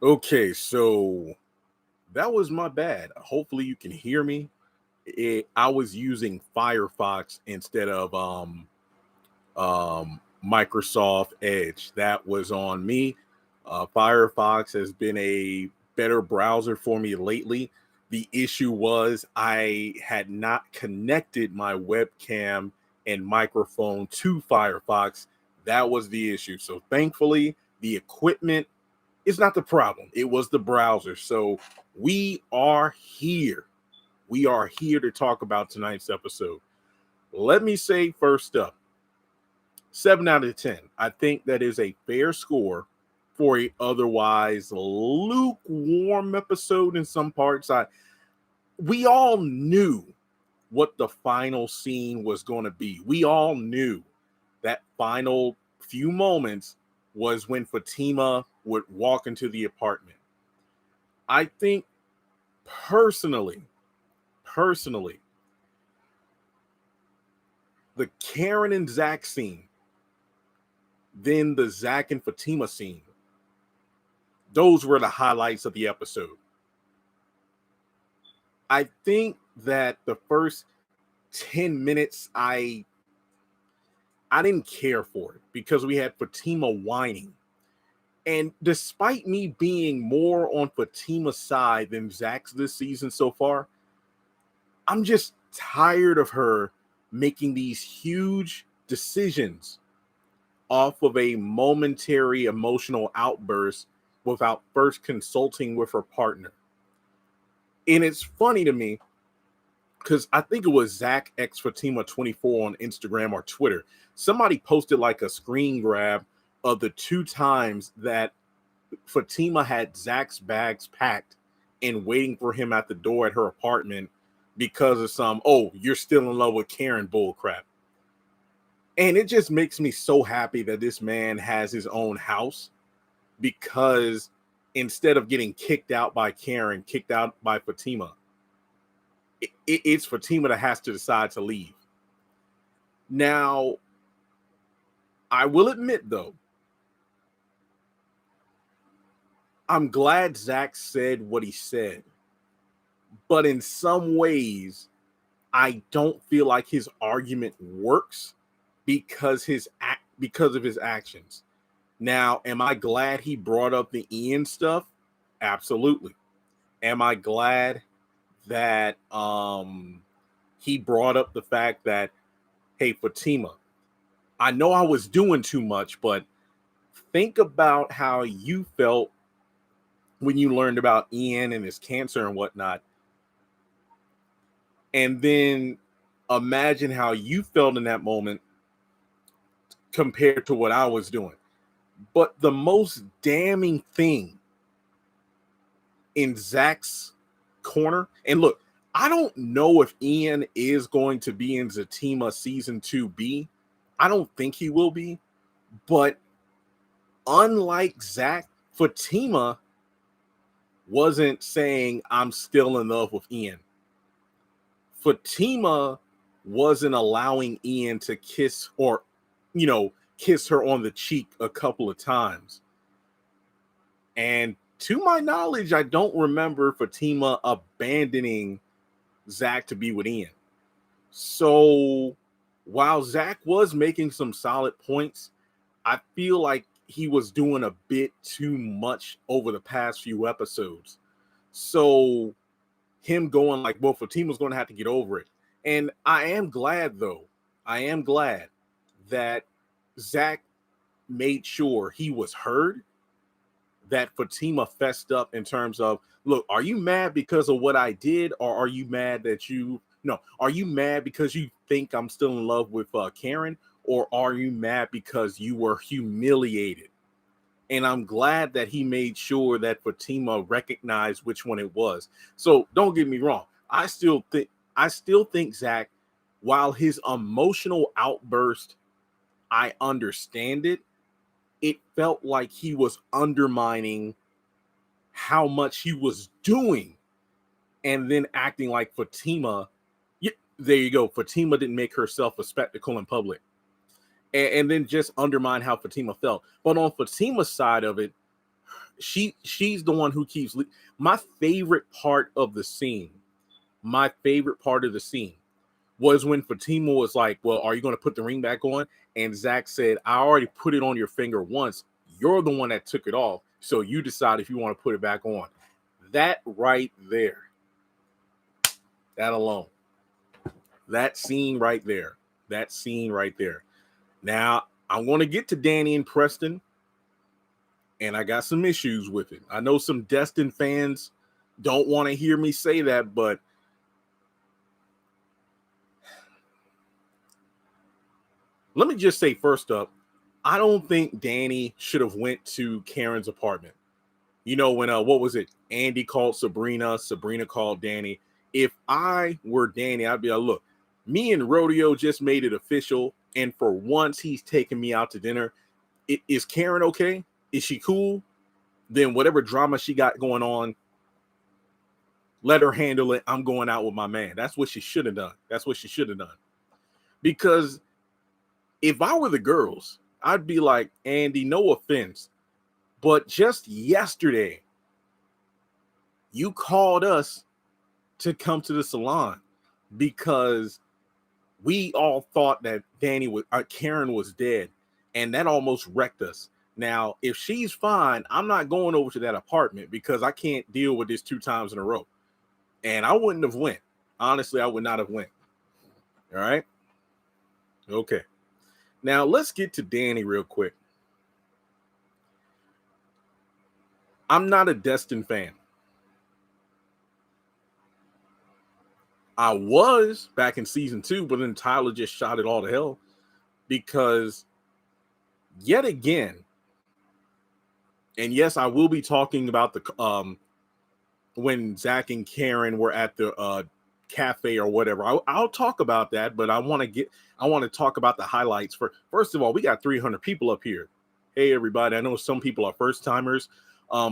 Okay, so that was my bad. Hopefully you can hear me. I was using Firefox instead of Microsoft Edge. That was on me. Firefox has been a better browser for me lately. The issue was I had not connected my webcam and microphone to Firefox. That was the issue. So thankfully, the equipment is not the problem. It was the browser. So we are here. We are here to talk about tonight's episode. Let me say first up, 7 out of 10. I think that is a fair score for a otherwise lukewarm episode in some parts. We all knew what the final scene was going to be. We all knew that final few moments was when Fatima would walk into the apartment. I think personally, the Karen and Zach scene, then the Zach and Fatima scene, those were the highlights of the episode. I think that the first 10 minutes, I didn't care for it because we had Fatima whining. And despite me being more on Fatima's side than Zach's this season so far, I'm just tired of her making these huge decisions off of a momentary emotional outburst without first consulting with her partner. And it's funny to me because I think it was Zach X Fatima 24 on Instagram or Twitter. Somebody posted like a screen grab of the 2 times that Fatima had Zach's bags packed and waiting for him at the door at her apartment because of some, oh, you're still in love with Karen bullcrap. And it just makes me so happy that this man has his own house, because instead of getting kicked out by Karen, kicked out by Fatima, it's Fatima that has to decide to leave. Now, I will admit, though, I'm glad Zach said what he said, but in some ways, I don't feel like his argument works because of his actions. Now, am I glad he brought up the Ian stuff? Absolutely. Am I glad that he brought up the fact that, hey, Fatima, I know I was doing too much, but think about how you felt when you learned about Ian and his cancer and whatnot. And then imagine how you felt in that moment compared to what I was doing. But the most damning thing in Zach's corner, and look, I don't know if Ian is going to be in Zatima season 2B. I don't think he will be. But unlike Zach, Fatima wasn't saying I'm still in love with Ian. Fatima wasn't allowing Ian to kiss or, kiss her on the cheek a couple of times. And to my knowledge, I don't remember Fatima abandoning Zach to be with Ian. So while Zach was making some solid points, I feel like he was doing a bit too much over the past few episodes. So him going like, well, Fatima's going to have to get over it. And I am glad, though. I am glad that Zach made sure he was heard, that Fatima fessed up in terms of, look, are you mad because of what I did? Or are you mad that are you mad because you think I'm still in love with Karen? Or are you mad because you were humiliated? And I'm glad that he made sure that Fatima recognized which one it was. So don't get me wrong. I still think Zach, while his emotional outburst, I understand it. It felt like he was undermining how much he was doing and then acting like Fatima. Yeah, there you go. Fatima didn't make herself a spectacle in public. And then just undermine how Fatima felt. But on Fatima's side of it, she's the one who keeps my favorite part of the scene. My favorite part of the scene was when Fatima was like, well, are you going to put the ring back on? And Zach said, I already put it on your finger once. You're the one that took it off. So you decide if you want to put it back on. That right there. That alone. That scene right there. That scene right there. Now, I'm going to get to Danni and Preston. And I got some issues with it. I know some Destin fans don't want to hear me say that, but let me just say first up, I don't think Danni should have went to Karen's apartment. You know, when what was it? Andy called Sabrina, Sabrina called Danni. If I were Danni, I'd be like, look, me and Rodeo just made it official, and for once he's taking me out to dinner. Is Karen okay? Is she cool? Then whatever drama she got going on, let her handle it. I'm going out with my man. That's what she should have done. That's what she should have done. Because if I were the girls, I'd be like, Andy, no offense, but just yesterday, you called us to come to the salon because we all thought that Karen was dead, and that almost wrecked us. Now, if she's fine, I'm not going over to that apartment because I can't deal with this 2 times in a row. And I wouldn't have went. Honestly, I would not have went. All right. Okay. Now let's get to Danni real quick. I'm not a Destin fan. I was back in season 2, but then Tyler just shot it all to hell because yet again, and yes, I will be talking about the when Zach and Karen were at the cafe or whatever. I'll talk about that, but I want to talk about the highlights. First of all, we got 300 people up here. Hey everybody, I know some people are first timers.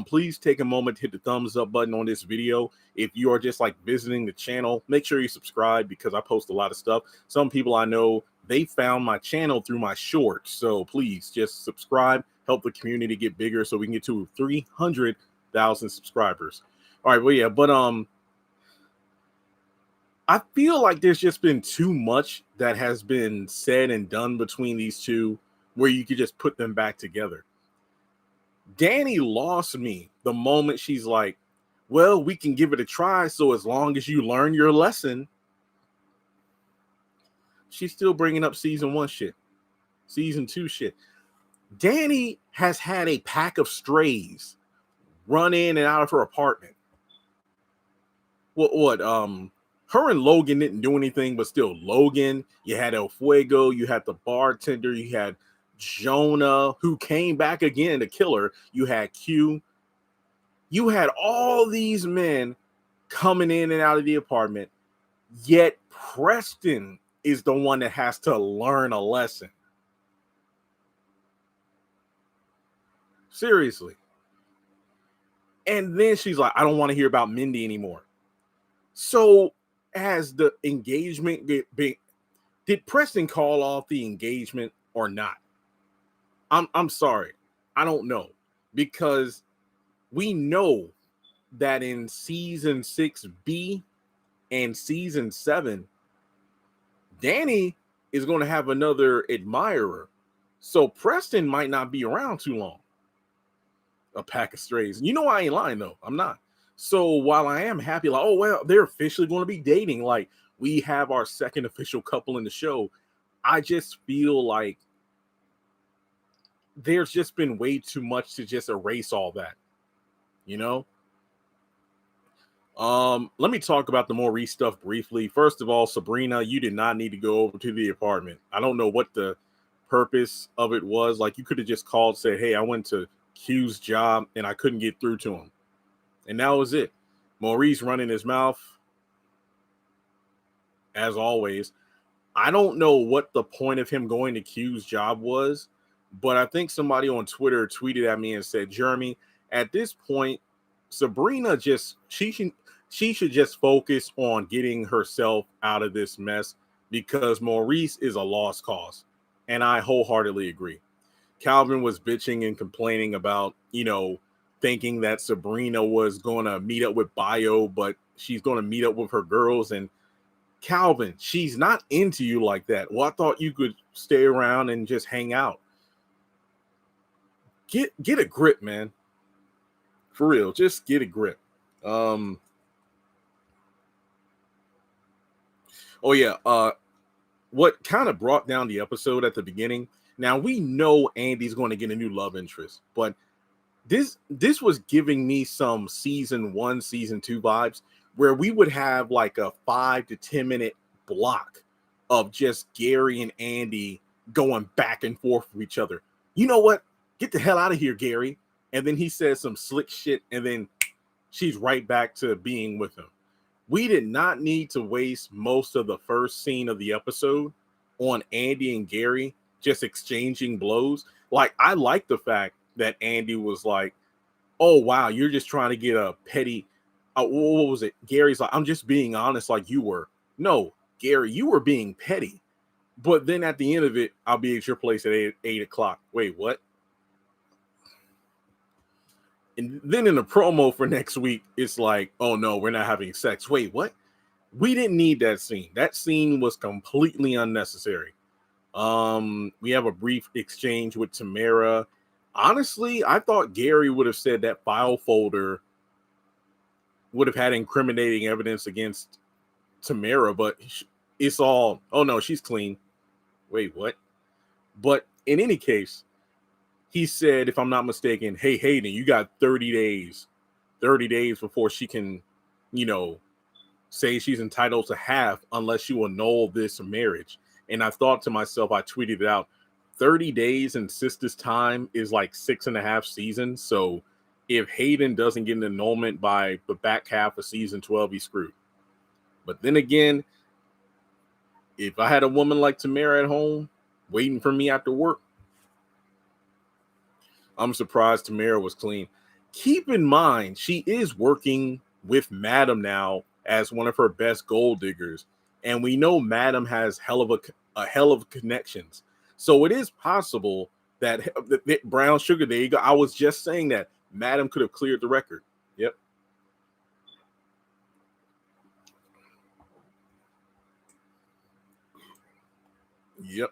Please take a moment to hit the thumbs up button on this video. If you are just like visiting the channel, make sure you subscribe because I post a lot of stuff. Some people I know, they found my channel through my shorts. So please just subscribe, help the community get bigger so we can get to 300,000 subscribers. All right, well, yeah, but I feel like there's just been too much that has been said and done between these two where you could just put them back together. Danni lost me the moment she's like, well, we can give it a try. So as long as you learn your lesson, she's still bringing up season 1 shit, season 2 shit. Danni has had a pack of strays run in and out of her apartment. Her and Logan didn't do anything, but still Logan, you had El Fuego, you had the bartender, you had Jonah, who came back again to kill her. You had Q. You had all these men coming in and out of the apartment, yet Preston is the one that has to learn a lesson. Seriously. And then she's like, I don't want to hear about Mindy anymore. So has the engagement been, did Preston call off the engagement or not? I'm sorry. I don't know, because we know that in season 6B and season 7, Danni is going to have another admirer. So Preston might not be around too long. A pack of strays. You know, I ain't lying though. I'm not. So while I am happy, like, oh, well, they're officially going to be dating, like we have our second official couple in the show, I just feel like there's just been way too much to just erase all that, you know? Let me talk about the Maurice stuff briefly. First of all, Sabrina, you did not need to go over to the apartment. I don't know what the purpose of it was. Like, you could have just called, said, hey, I went to Q's job and I couldn't get through to him. And that was it. Maurice running his mouth, as always. I don't know what the point of him going to Q's job was, but I think somebody on Twitter tweeted at me and said, Jeremy, at this point, Sabrina she should just focus on getting herself out of this mess, because Maurice is a lost cause. And I wholeheartedly agree. Calvin was bitching and complaining about, thinking that Sabrina was going to meet up with Bio, but she's going to meet up with her girls. And Calvin, she's not into you like that. Well, I thought you could stay around and just hang out. Get a grip, man. For real, just get a grip. Oh yeah. What kind of brought down the episode at the beginning? Now we know Andy's going to get a new love interest, but this was giving me some season 1, season 2 vibes where we would have like a 5 to 10 minute block of just Gary and Andy going back and forth with each other. You know what? Get the hell out of here, Gary. And then he says some slick shit, and then she's right back to being with him. We did not need to waste most of the first scene of the episode on Andy and Gary just exchanging blows. Like, I like the fact that Andy was like, oh, wow, you're just trying to get a petty. What was it? Gary's like, I'm just being honest like you were. No, Gary, you were being petty. But then at the end of it, I'll be at your place at 8 o'clock. Wait, what? And then in the promo for next week, it's like, oh, no, we're not having sex. Wait, what? We didn't need that scene. That scene was completely unnecessary. We have a brief exchange with Tamara. Honestly, I thought Gary would have said that file folder would have had incriminating evidence against Tamara, but it's all, oh no, she's clean. Wait, what? But in any case, he said, if I'm not mistaken, hey, Hayden, you got 30 days before she can, say she's entitled to half unless you annul this marriage. And I thought to myself, I tweeted it out, 30 days in Sistas time is like 6.5 seasons. So if Hayden doesn't get an annulment by the back half of season 12, he's screwed. But then again, if I had a woman like Tamara at home waiting for me after work, I'm surprised Tamara was clean. Keep in mind, she is working with Madam now as one of her best gold diggers. And we know Madam has a hell of connections. So it is possible that brown sugar, there you go. I was just saying that Madam could have cleared the record. Yep. Yep.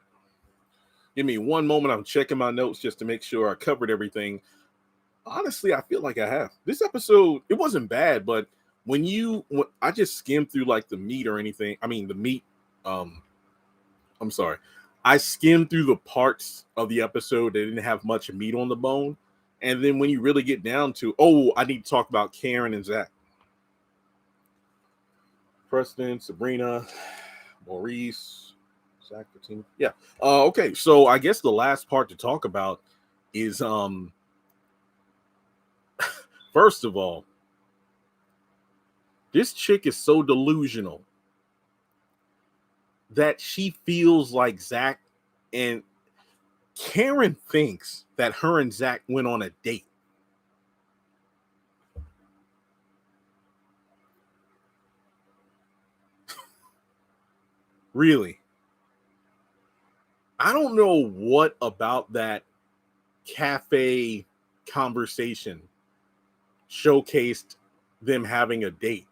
Give me one moment. I'm checking my notes just to make sure I covered everything. Honestly, I feel like I have. This episode, it wasn't bad, but when I just skimmed through like the meat or anything. I mean, the meat, I'm sorry. I skimmed through the parts of the episode that didn't have much meat on the bone. And then when you really get down to, I need to talk about Karen and Zach. Preston, Sabrina, Maurice, Zach, Fatima. Yeah. Okay. So I guess the last part to talk about is, first of all, this chick is so delusional that she feels like Zach, and Karen thinks that her and Zach went on a date. Really? I don't know what about that cafe conversation showcased them having a date.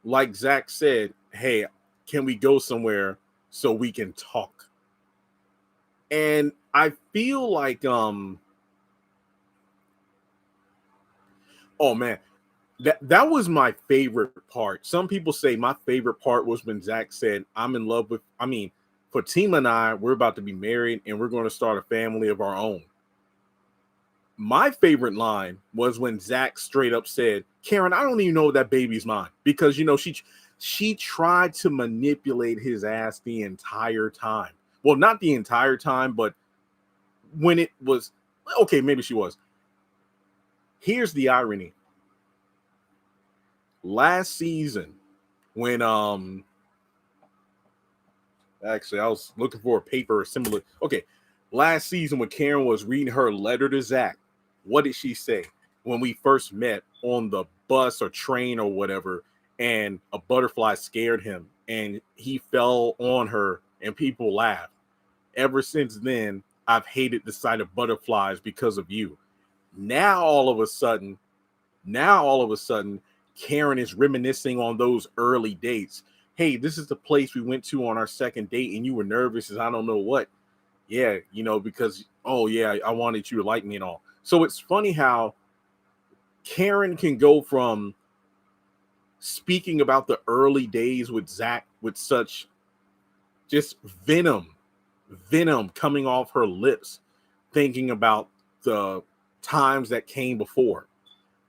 Like Zach said, hey, can we go somewhere so we can talk? And I feel like, oh man, that was my favorite part. Some people say my favorite part was when Zach said, Fatima and I, we're about to be married and we're going to start a family of our own. My favorite line was when Zach straight up said, Karen, I don't even know that baby's mine, because, she tried to manipulate his ass the entire time. Well, not the entire time, but when it was, okay, maybe she was. Here's the irony. Last season, when actually I was looking for a paper similar. Okay, last season when Karen was reading her letter to Zach, what did she say when we first met on the bus or train or whatever, and a butterfly scared him and he fell on her and people laughed? Ever since then, I've hated the sight of butterflies because of you. Now all of a sudden, Karen is reminiscing on those early dates. Hey, this is the place we went to on our second date, and you were nervous as I don't know what. Yeah, because oh yeah, I wanted you to like me and all. So it's funny how Karen can go from speaking about the early days with Zach with such just venom coming off her lips, thinking about the times that came before.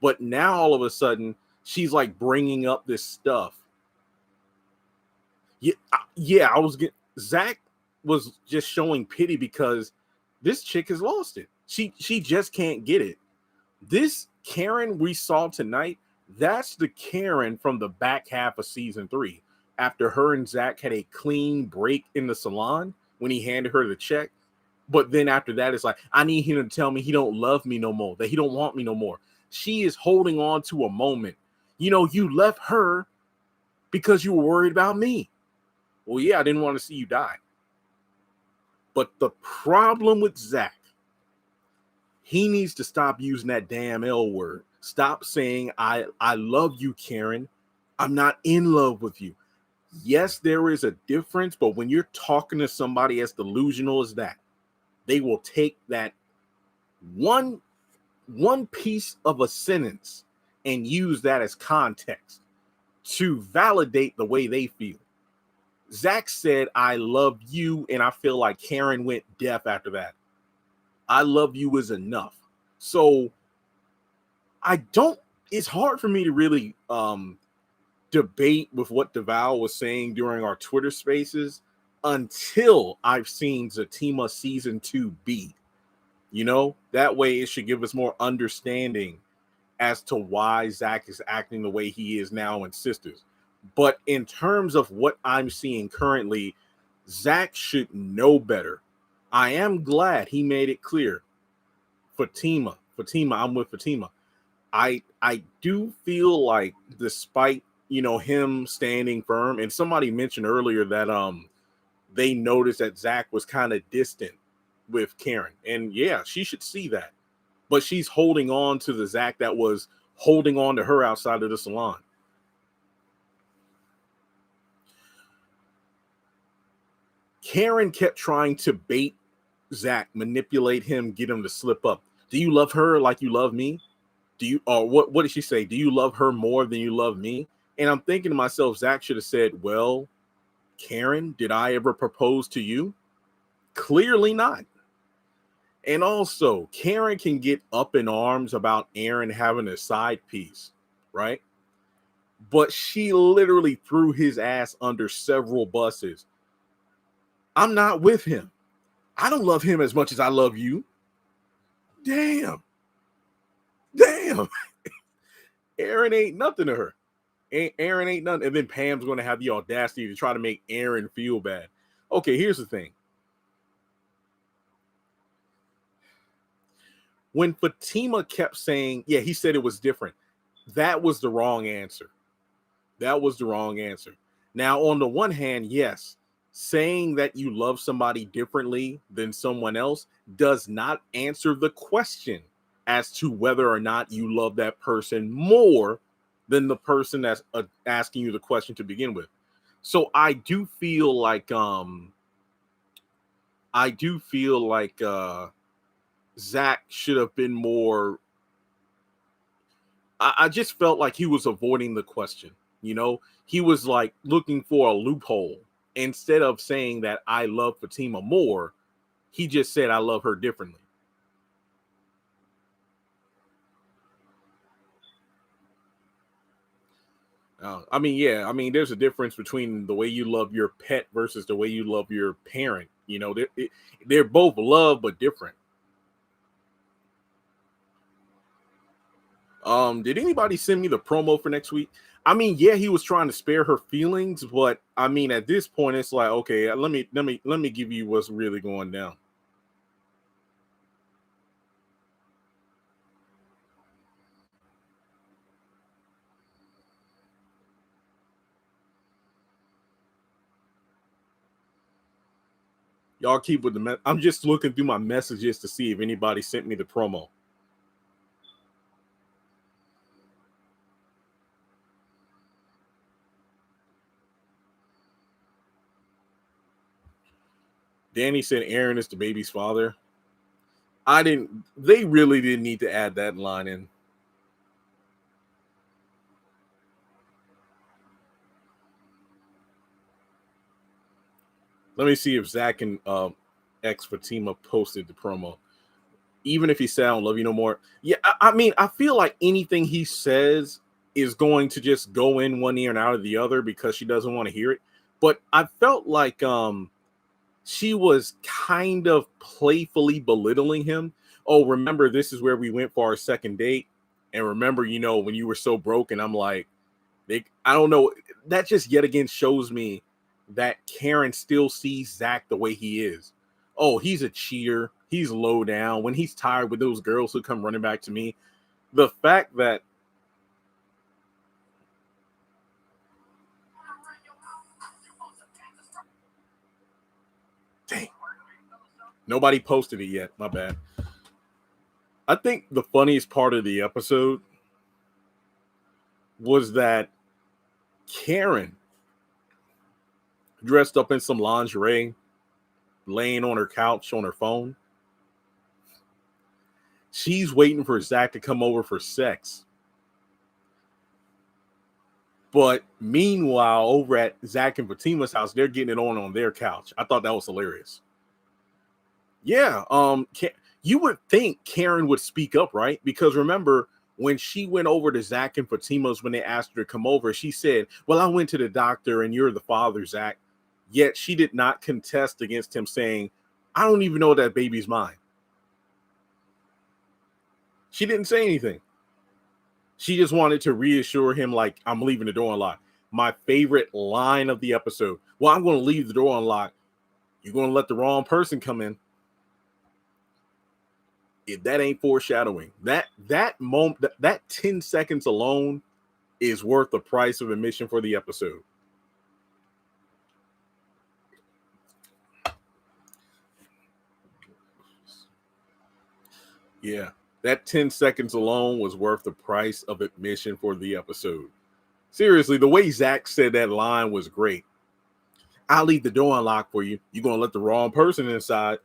But now all of a sudden, she's like bringing up this stuff. Yeah, Zach was just showing pity because this chick has lost it. She just can't get it. This Karen we saw tonight, that's the Karen from the back half of season 3. After her and Zach had a clean break in the salon when he handed her the check. But then after that, it's like, I need him to tell me he don't love me no more, that he don't want me no more. She is holding on to a moment. You left her because you were worried about me. Well, yeah, I didn't want to see you die. But the problem with Zach, he needs to stop using that damn L word. Stop saying, I love you, Karen. I'm not in love with you. Yes, there is a difference, but when you're talking to somebody as delusional as that, they will take that one piece of a sentence and use that as context to validate the way they feel. Zach said, I love you, and I feel like Karen went deaf after that. I love you is enough. So it's hard for me to really debate with what Deval was saying during our Twitter spaces until I've seen Zatima season 2B. That way it should give us more understanding as to why Zach is acting the way he is now in Sistas. But in terms of what I'm seeing currently, Zach should know better. I am glad he made it clear. Fatima, I'm with Fatima. I do feel like despite, him standing firm, and somebody mentioned earlier that they noticed that Zach was kind of distant with Karen. And yeah, she should see that. But she's holding on to the Zach that was holding on to her outside of the salon. Karen kept trying to bait Zach, manipulate him, get him to slip up. Do you love her like you love me? Do you, or what did she say? Do you love her more than you love me? And I'm thinking to myself, Zach should have said, well, Karen, did I ever propose to you? Clearly not. And also, Karen can get up in arms about Aaron having a side piece, right? But she literally threw his ass under several buses. I'm not with him. I don't love him as much as I love you. Damn. Aaron ain't nothing to her. Aaron ain't nothing. And then Pam's going to have the audacity to try to make Aaron feel bad. Okay, here's the thing. When Fatima kept saying, yeah, he said it was different, that was the wrong answer. Now, on the one hand, yes, saying that you love somebody differently than someone else does not answer the question as to whether or not you love that person more than the person that's asking you the question to begin with. So I do feel like Zach should have been more. I just felt like he was avoiding the question. He was like looking for a loophole. Instead of saying that I love Fatima more, he just said I love her differently. There's a difference between the way you love your pet versus the way you love your parent. They're both love, but different. Did anybody send me the promo for next week? Yeah, he was trying to spare her feelings, but at this point, it's like, okay, let me give you what's really going down. Y'all keep with the I'm just looking through my messages to see if anybody sent me the promo. Danni said Aaron is the baby's father. They really didn't need to add that line in. Let me see if Zach and ex Fatima posted the promo. Even if he said, I don't love you no more. Yeah, I mean, I feel like anything he says is going to just go in one ear and out of the other because she doesn't want to hear it. But I felt like she was kind of playfully belittling him. Oh, remember, this is where we went for our second date. And remember, when you were so broken, I'm like, I don't know. That just yet again shows me that Karen still sees Zach the way he is. Oh, he's a cheater. He's low down. When he's tired with those girls who come running back to me, the fact that dang, nobody posted it yet. My bad. I think the funniest part of the episode was that Karen dressed up in some lingerie, laying on her couch on her phone. She's waiting for Zach to come over for sex. But meanwhile, over at Zach and Fatima's house, they're getting it on their couch. I thought that was hilarious. Yeah, you would think Karen would speak up, right? Because remember, when she went over to Zach and Fatima's when they asked her to come over, she said, well, I went to the doctor and you're the father, Zach. Yet she did not contest against him saying, I don't even know that baby's mine. She didn't say anything. She just wanted to reassure him, like, I'm leaving the door unlocked. My favorite line of the episode. Well, I'm going to leave the door unlocked. You're going to let the wrong person come in. If that ain't foreshadowing, that moment, that 10 seconds alone is worth the price of admission for the episode. Yeah, that 10 seconds alone was worth the price of admission for the episode. Seriously, the way Zach said that line was great. I'll leave the door unlocked for you. You're going to let the wrong person inside.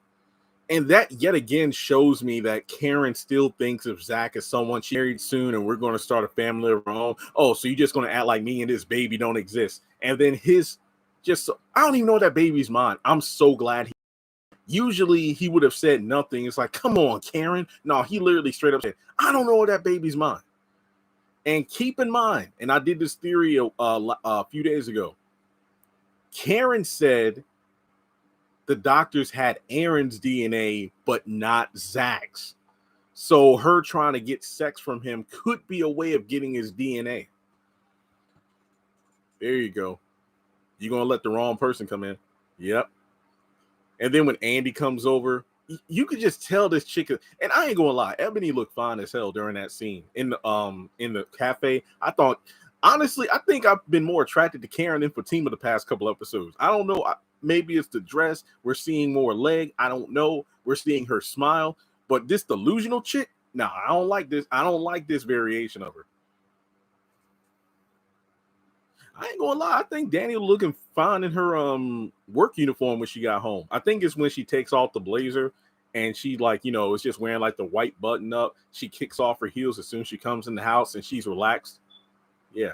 And that yet again shows me that Karen still thinks of Zach as someone she married soon and we're going to start a family of our own. Oh, so you're just going to act like me and this baby don't exist. And then I don't even know that baby's mine. I'm so glad. Usually he would have said nothing. It's like, come on, Karen. No, he literally straight up said, I don't know that baby's mine. And keep in mind, and I did this theory a few days ago. Karen said the doctors had Aaron's DNA, but not Zach's. So her trying to get sex from him could be a way of getting his DNA. There you go. You're going to let the wrong person come in. Yep. And then when Andy comes over, you could just tell this chick, and I ain't gonna lie, Ebony looked fine as hell during that scene in the cafe. I thought, honestly, I think I've been more attracted to Karen than Fatima the past couple episodes. I don't know. Maybe it's the dress. We're seeing more leg. I don't know. We're seeing her smile. But this delusional chick, nah, I don't like this. I don't like this variation of her. I ain't gonna lie. I think Danni looking fine in her work uniform when she got home. I think it's when she takes off the blazer and she is just wearing like the white button up. She kicks off her heels as soon as she comes in the house and she's relaxed. Yeah.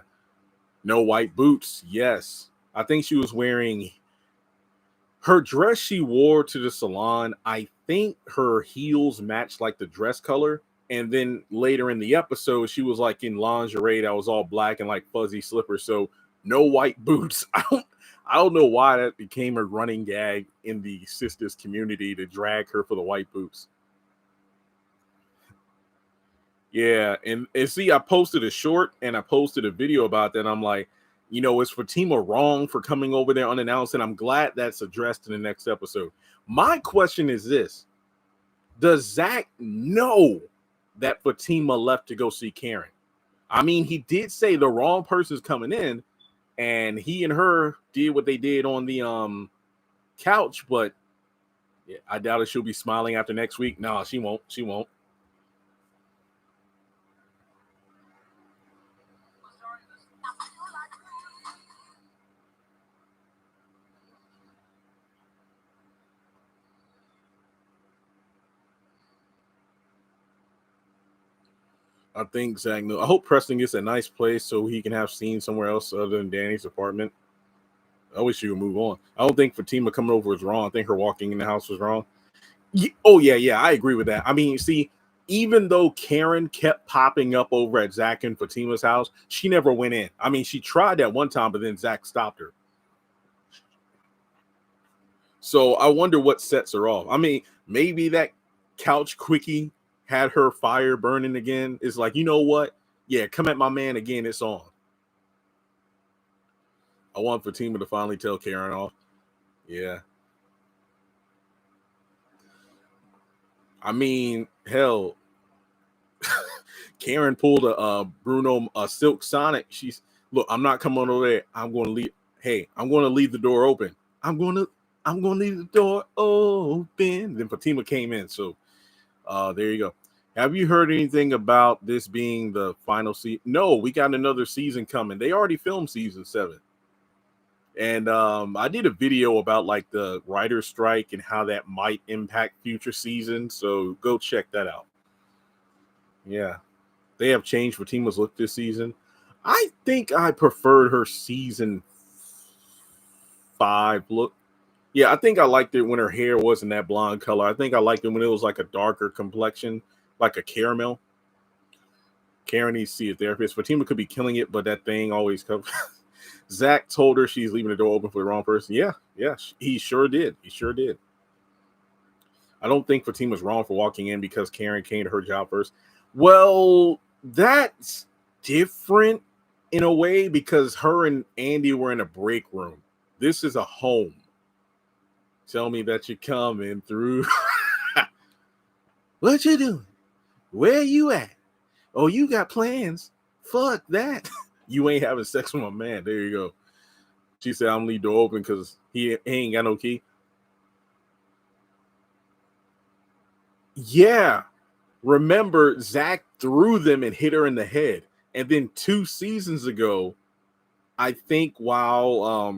No white boots. Yes. I think she was wearing her dress she wore to the salon. I think her heels matched like the dress color. And then later in the episode, she was like in lingerie that was all black and like fuzzy slippers. So no white boots. I don't know why that became a running gag in the Sistas community to drag her for the white boots. Yeah, and see, I posted a short and I posted a video about that. I'm like, is Fatima wrong for coming over there unannounced? And I'm glad that's addressed in the next episode. My question is this: does Zach know that Fatima left to go see Karen? I mean, he did say the wrong person's coming in, and he and her did what they did on the couch, but yeah, I doubt if she'll be smiling after next week. No, she won't. She won't. I think Zach knew. I hope Preston gets a nice place so he can have scenes somewhere else other than Danny's apartment. I wish she would move on. I don't think Fatima coming over was wrong. I think her walking in the house was wrong. Oh, yeah, I agree with that. I mean, see, even though Karen kept popping up over at Zach and Fatima's house, she never went in. I mean, she tried that one time, but then Zach stopped her. So I wonder what sets her off. I mean, maybe that couch quickie had her fire burning again. It's like, you know what? Yeah, come at my man again. It's on. I want Fatima to finally tell Karen off. Yeah. I mean, hell, Karen pulled a Bruno a Silk Sonic. She's look. I'm not coming over there. I'm going to leave. Hey, I'm going to leave the door open. I'm going to leave the door open. Then Fatima came in. So, there you go. Have you heard anything about this being the final season? No, we got another season coming. They already filmed season 7. And I did a video about like the writer's strike and how that might impact future seasons. So go check that out. Yeah, they have changed Fatima's look this season. I think I preferred her season 5 look. Yeah, I think I liked it when her hair wasn't that blonde color. I think I liked it when it was like a darker complexion, like a caramel. Karen needs to see a therapist. Fatima could be killing it, but that thing always comes. Zach told her she's leaving the door open for the wrong person. Yeah, he sure did. I don't think Fatima's wrong for walking in because Karen came to her job first. Well, that's different in a way because her and Andy were in a break room. This is a home. Tell me that you're coming through. What you doing? Where you at? Oh, you got plans? Fuck that. You ain't having sex with my man. There you go. She said, I'm leave the door open because he ain't got no key. Yeah. Remember, Zach threw them and hit her in the head. And then 2 seasons ago, I think while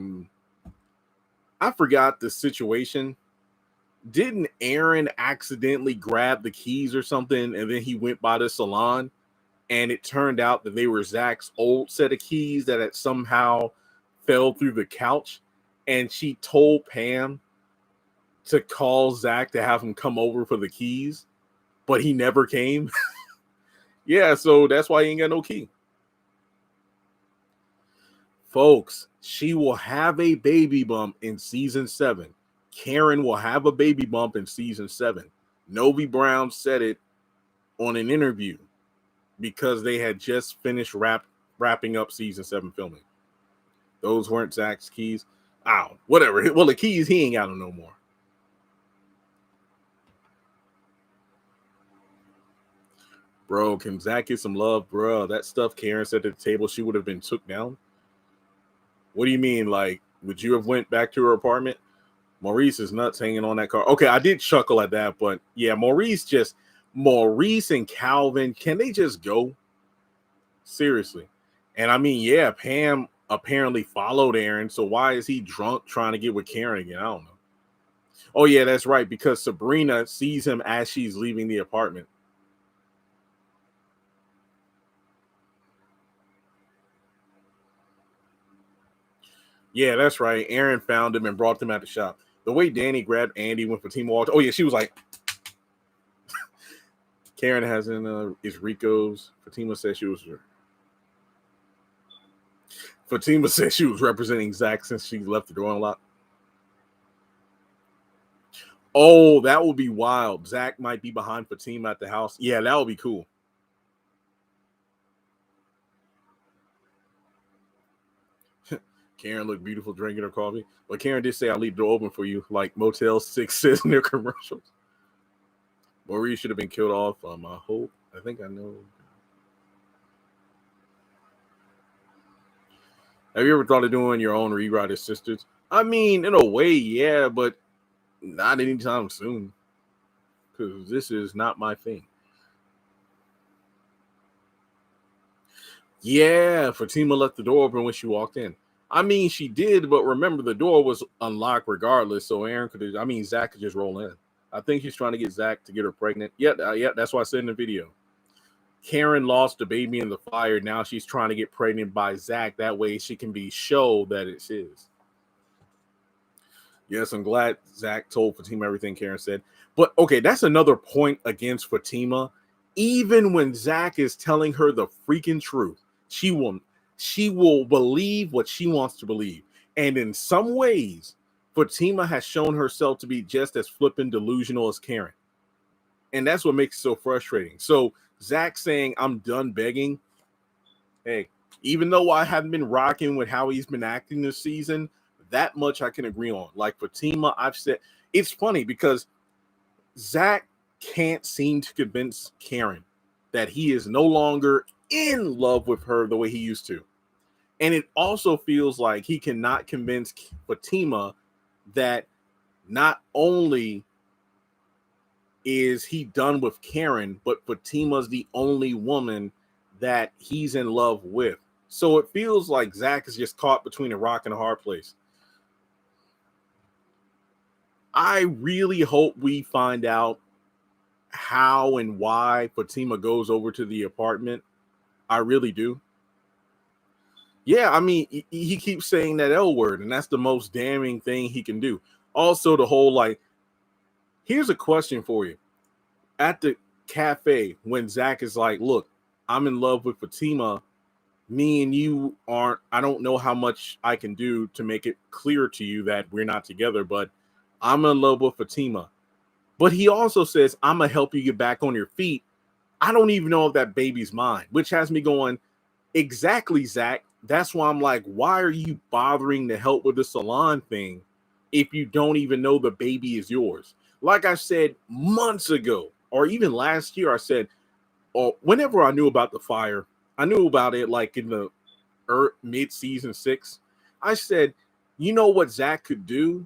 I forgot the situation, didn't Aaron accidentally grab the keys or something? And then he went by the salon. And it turned out that they were Zach's old set of keys that had somehow fell through the couch. And she told Pam to call Zach to have him come over for the keys, but he never came. Yeah, so that's why he ain't got no key. Folks, she will have a baby bump in season 7. Karen will have a baby bump in season 7. Novi Brown said it on an interview, because they had just finished wrapping up season 7 filming. Those weren't Zach's keys. Ow, whatever. Well, the keys, he ain't got them no more. Bro, can Zach get some love? Bro, that stuff Karen said at the table, she would have been took down. What do you mean? Like, would you have went back to her apartment? Maurice is nuts hanging on that car. Okay, I did chuckle at that, but yeah, Maurice and Calvin, can they just go? Seriously. And I mean, yeah, Pam apparently followed Aaron, so why is he drunk trying to get with Karen again? I don't know. Oh yeah, that's right, because Sabrina sees him as she's leaving the apartment. Yeah, that's right. Aaron found him and brought him at the shop. The way Danni grabbed Andy when Fatima walked. Oh yeah, she was like, Karen hasn't is Rico's. Fatima said she was representing Zach since she left the door unlocked. Oh, that would be wild. Zach might be behind Fatima at the house. Yeah, that would be cool. Karen looked beautiful drinking her coffee. But Karen did say, I'll leave the door open for you, like Motel 6 says in their commercials. Maurice should have been killed off. I think I know. Have you ever thought of doing your own rewrite of Sisters? I mean, in a way, yeah, but not anytime soon. Because this is not my thing. Yeah, Fatima left the door open when she walked in. I mean, she did, but remember, the door was unlocked regardless, so Zach could just roll in. I think she's trying to get Zach to get her pregnant. Yeah, that's why I said in the video. Karen lost the baby in the fire. Now she's trying to get pregnant by Zach. That way she can be show that it's his. Yes, I'm glad Zach told Fatima everything Karen said. But okay, that's another point against Fatima. Even when Zach is telling her the freaking truth, she will believe what she wants to believe. And in some ways, Fatima has shown herself to be just as flippin' delusional as Karen. And that's what makes it so frustrating. So Zach saying, I'm done begging. Hey, even though I haven't been rocking with how he's been acting this season, that much I can agree on. Like Fatima, I've said, it's funny because Zach can't seem to convince Karen that he is no longer in love with her the way he used to. And it also feels like he cannot convince Fatima that not only is he done with Karen, but Fatima's the only woman that he's in love with. So it feels like Zach is just caught between a rock and a hard place. I really hope we find out how and why Fatima goes over to the apartment. I really do. Yeah, I mean, he keeps saying that L word, and that's the most damning thing he can do. Also, the whole like, here's a question for you. At the cafe, when Zach is like, look, I'm in love with Fatima, me and you aren't, I don't know how much I can do to make it clear to you that we're not together, but I'm in love with Fatima. But he also says, I'm going to help you get back on your feet. I don't even know if that baby's mine, which has me going, exactly, Zach. That's why I'm like, why are you bothering to help with the salon thing if you don't even know the baby is yours? Like I said months ago, or even last year, I said, oh, whenever I knew about the fire, I knew about it like in the mid-season 6. I said, you know what Zach could do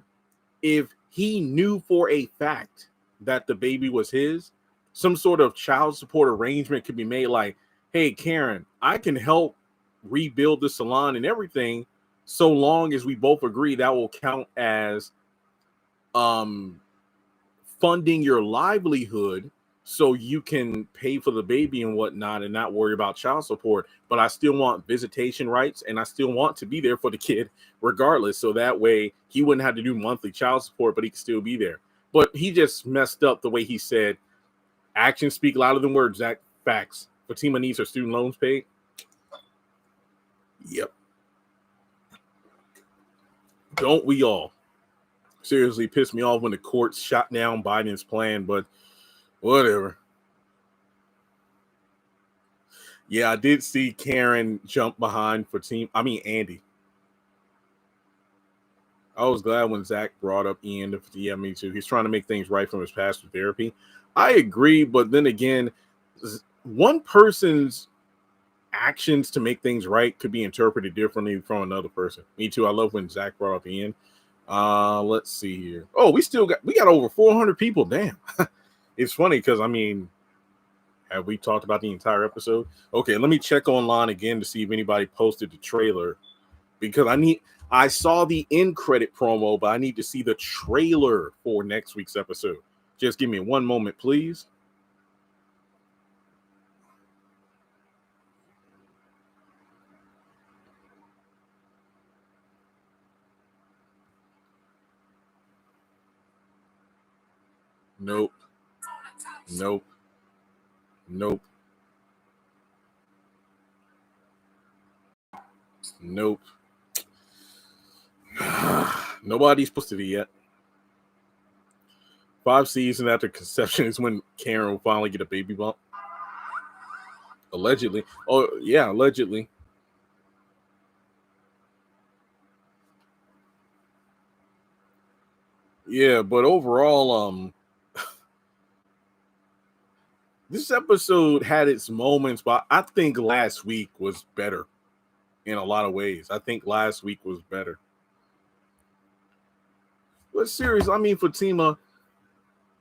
if he knew for a fact that the baby was his? Some sort of child support arrangement could be made like, hey, Karen, I can help rebuild the salon and everything so long as we both agree that will count as funding your livelihood so you can pay for the baby and whatnot and not worry about child support. But I still want visitation rights and I still want to be there for the kid regardless. So that way he wouldn't have to do monthly child support, but he could still be there. But he just messed up the way he said, actions speak louder than words, Zach. Facts. Fatima needs her student loans paid. Yep. Don't we all? Seriously pissed me off when the courts shot down Biden's plan, but whatever. Yeah, I did see Karen jump behind Andy. I was glad when Zach brought up Ian. Yeah, me too. He's trying to make things right from his past with therapy. I agree, but then again, one person's actions to make things right could be interpreted differently from another person. Me too. I love when Zach brought up Ian. Let's see here. Oh, we got over 400 people. Damn. It's funny because I mean, have we talked about the entire episode? Okay, let me check online again to see if anybody posted the trailer because I saw the end credit promo, but I need to see the trailer for next week's episode. Just give me one moment, please. Nope. Nope. Nope. Nope. Nobody's posted it yet. 5 seasons after conception is when Karen will finally get a baby bump. Allegedly. Oh, yeah, allegedly. Yeah, but overall, this episode had its moments, but I think last week was better in a lot of ways. I think last week was better. But seriously, I mean, Fatima,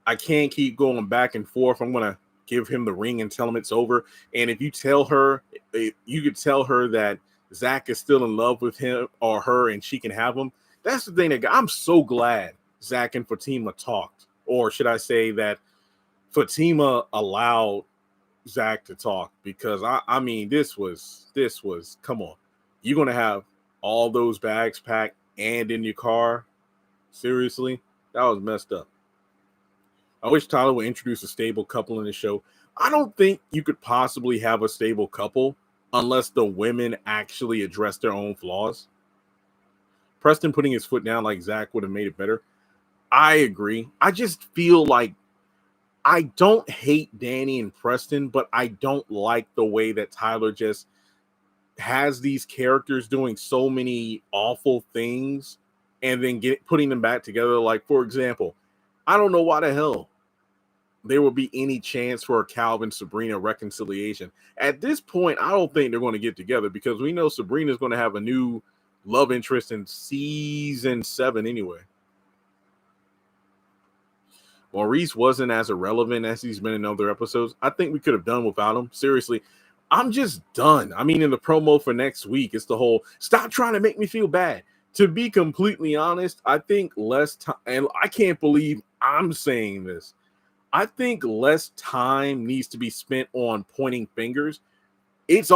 I can't keep going back and forth. I'm going to give him the ring and tell him it's over. And if you tell her, you could tell her that Zach is still in love with him or her and she can have him. That's the thing that I'm so glad Zach and Fatima talked. Or should I say that Fatima allowed Zach to talk, because I mean, this was come on. You're gonna have all those bags packed and in your car? Seriously? That was messed up. I wish Tyler would introduce a stable couple in the show. I don't think you could possibly have a stable couple unless the women actually address their own flaws. Preston putting his foot down like Zach would have made it better. I agree. I just feel like I don't hate Danni and Preston, but I don't like the way that Tyler just has these characters doing so many awful things and then putting them back together. Like, for example, I don't know why the hell there will be any chance for a Calvin Sabrina reconciliation. At this point, I don't think they're going to get together, because we know Sabrina is going to have a new love interest in season 7 anyway. Maurice wasn't as irrelevant as he's been in other episodes. I think we could have done without him. Seriously, I'm just done. I mean, in the promo for next week, it's the whole stop trying to make me feel bad. To be completely honest, I think less time, and I can't believe I'm saying this, I think less time needs to be spent on pointing fingers. It's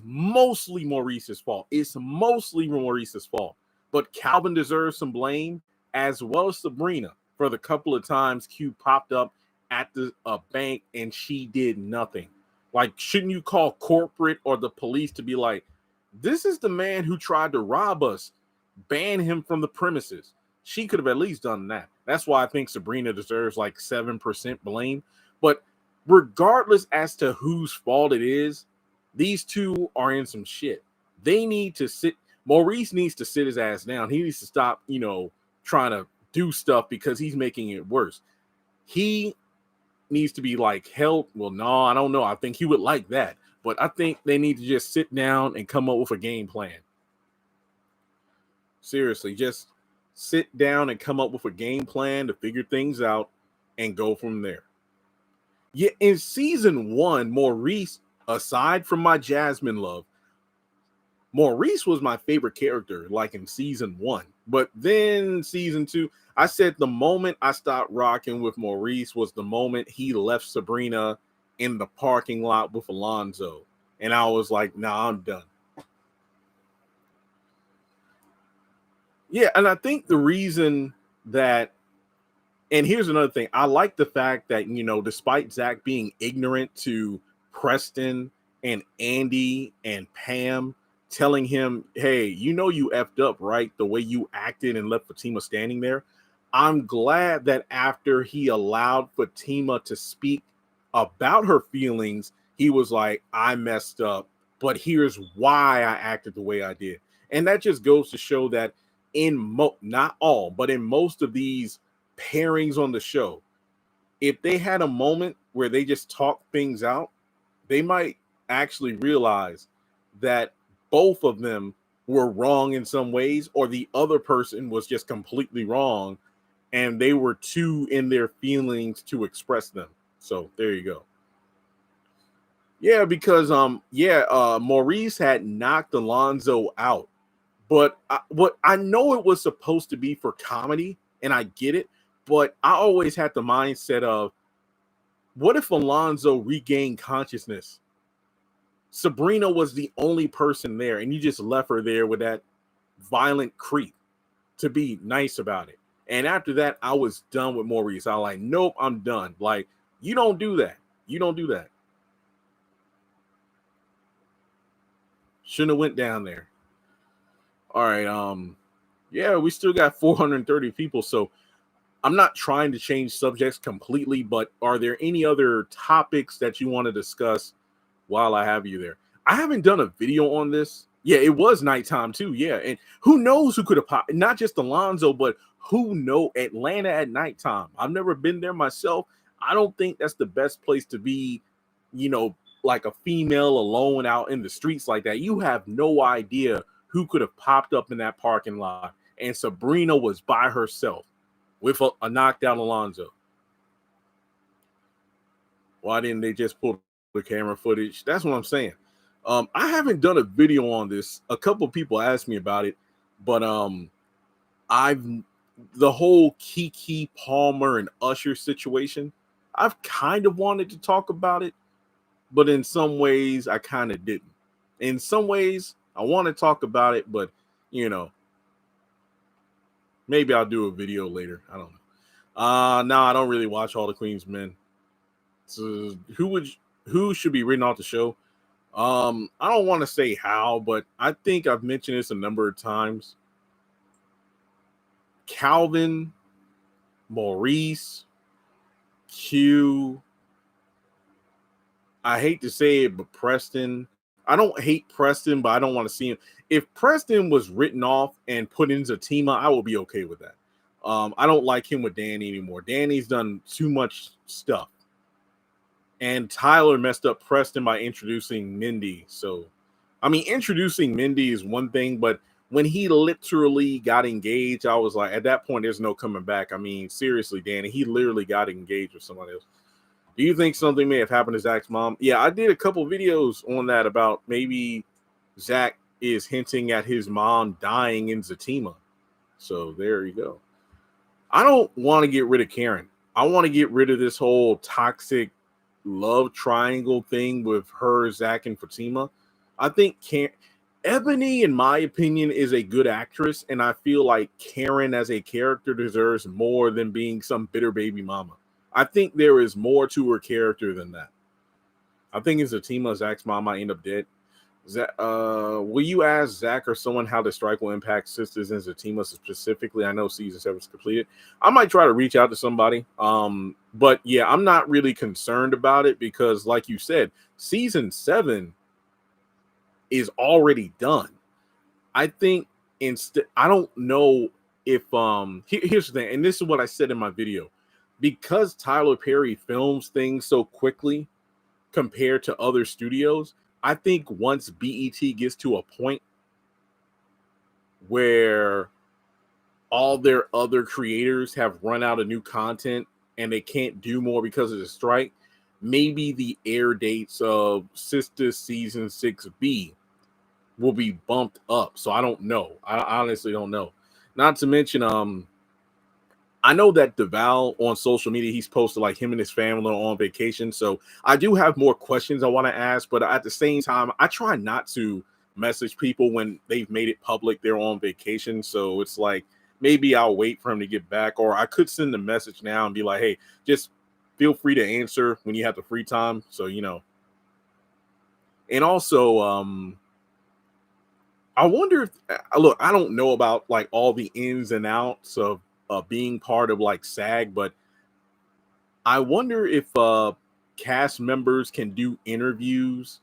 mostly Maurice's fault. It's mostly Maurice's fault. But Calvin deserves some blame, as well as Sabrina, for the couple of times Q popped up at the bank and she did nothing. Like, shouldn't you call corporate or the police to be like, this is the man who tried to rob us, ban him from the premises? She could have at least done that. That's why I think Sabrina deserves like 7% blame. But regardless as to whose fault it is, these two are in some shit. They need to sit. Maurice needs to sit his ass down. He needs to stop, trying to do stuff because he's making it worse. He needs to be like held. Well, no, I don't know. I think he would like that. But I think they need to just sit down and come up with a game plan. Seriously, just sit down and come up with a game plan to figure things out and go from there. Yeah, in season 1, Maurice, aside from my Jasmine love, Maurice was my favorite character, like in season 1. But then season 2, I said the moment I stopped rocking with Maurice was the moment he left Sabrina in the parking lot with Alonzo. And I was like, nah, I'm done. Yeah, and I think the reason that, and here's another thing, I like the fact that, despite Zach being ignorant to Preston and Andy and Pam telling him, hey, you effed up, right? The way you acted and left Fatima standing there. I'm glad that after he allowed Fatima to speak about her feelings, he was like, I messed up, but here's why I acted the way I did. And that just goes to show that not all, but in most of these pairings on the show, if they had a moment where they just talk things out, they might actually realize that both of them were wrong in some ways, or the other person was just completely wrong and they were too in their feelings to express them. So there you go. Yeah, because Maurice had knocked Alonzo out, but I know it was supposed to be for comedy, and I get it, but I always had the mindset of, what if Alonzo regained consciousness? Sabrina was the only person there, and you just left her there with that violent creep to be nice about it. And after that, I was done with Maurice. I was like, nope, I'm done. Like, you don't do that. You don't do that. Shouldn't have went down there. All right. Yeah, we still got 430 people. So I'm not trying to change subjects completely, but are there any other topics that you want to discuss while I have you there? I haven't done a video on this. Yeah, it was nighttime too. Yeah. And who knows who could have popped, not just Alonzo, but who know Atlanta at nighttime. I've never been there myself. I don't think that's the best place to be, like a female alone out in the streets like that. You have no idea who could have popped up in that parking lot. And Sabrina was by herself with a knockdown Alonzo. Why didn't they just pull the camera footage? That's what I'm saying. I haven't done a video on this. A couple of people asked me about it, but the whole Keke Palmer and Usher situation, I've kind of wanted to talk about it, but in some ways I kind of didn't. In some ways I want to talk about it, but maybe I'll do a video later. I don't know. No, I don't really watch all the Queen's Men. So who should be written off the show? I don't want to say how, but I think I've mentioned this a number of times. Calvin, Maurice, Q. I hate to say it, but Preston. I don't hate Preston, but I don't want to see him. If Preston was written off and put in Zatima, I would be okay with that. I don't like him with Danni anymore. Danny's done too much stuff. And Tyler messed up Preston by introducing Mindy. So, I mean, introducing Mindy is one thing, but when he literally got engaged, I was like, at that point, there's no coming back. I mean, seriously, Danny, he literally got engaged with somebody else. Do you think something may have happened to Zach's mom? Yeah, I did a couple videos on that about maybe Zach is hinting at his mom dying in Zatima. So there you go. I don't want to get rid of Karen. I want to get rid of this whole toxic love triangle thing with her, Zach, and Fatima. I think Ebony, in my opinion, is a good actress, and I feel like Karen as a character deserves more than being some bitter baby mama. I think there is more to her character than that. I think it's Zatima, Zach's mom, might end up dead. Will you ask Zach or someone how the strike will impact Sistas and Zatima specifically? I know season 7 is completed. I might try to reach out to somebody. But yeah, I'm not really concerned about it because, like you said, season 7 is already done. I think I don't know if here's the thing, and this is what I said in my video. Because Tyler Perry films things so quickly compared to other studios, I think once BET gets to a point where all their other creators have run out of new content and they can't do more because of the strike, maybe the air dates of Sistas season 6B will be bumped up. So I don't know. I honestly don't know. Not to mention, I know that DeVal on social media, he's posted like him and his family are on vacation. So I do have more questions I want to ask, but at the same time, I try not to message people when they've made it public they're on vacation. So it's like, maybe I'll wait for him to get back, or I could send a message now and be like, hey, just feel free to answer when you have the free time. So, and also, I wonder if, look, I don't know about like all the ins and outs of being part of like SAG, but I wonder if cast members can do interviews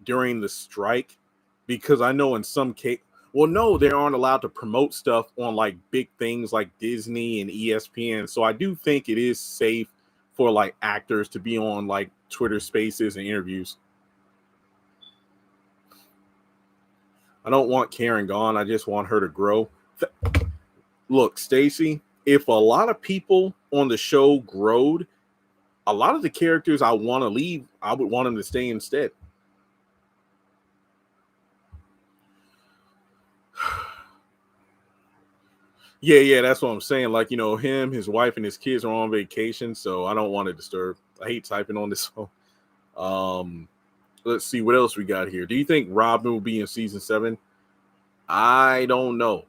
during the strike, because I know in some case, well, no, they aren't allowed to promote stuff on like big things like Disney and ESPN. So I do think it is safe for like actors to be on like Twitter Spaces and interviews. I don't want Karen gone. I just want her to grow. Look, Stacy, if a lot of people on the show growed, a lot of the characters I want to leave, I would want them to stay instead. Yeah, that's what I'm saying. Like, him, his wife, and his kids are on vacation, so I don't want to disturb. I hate typing on this phone. Let's see what else we got here. Do you think Robin will be in season 7? I don't know.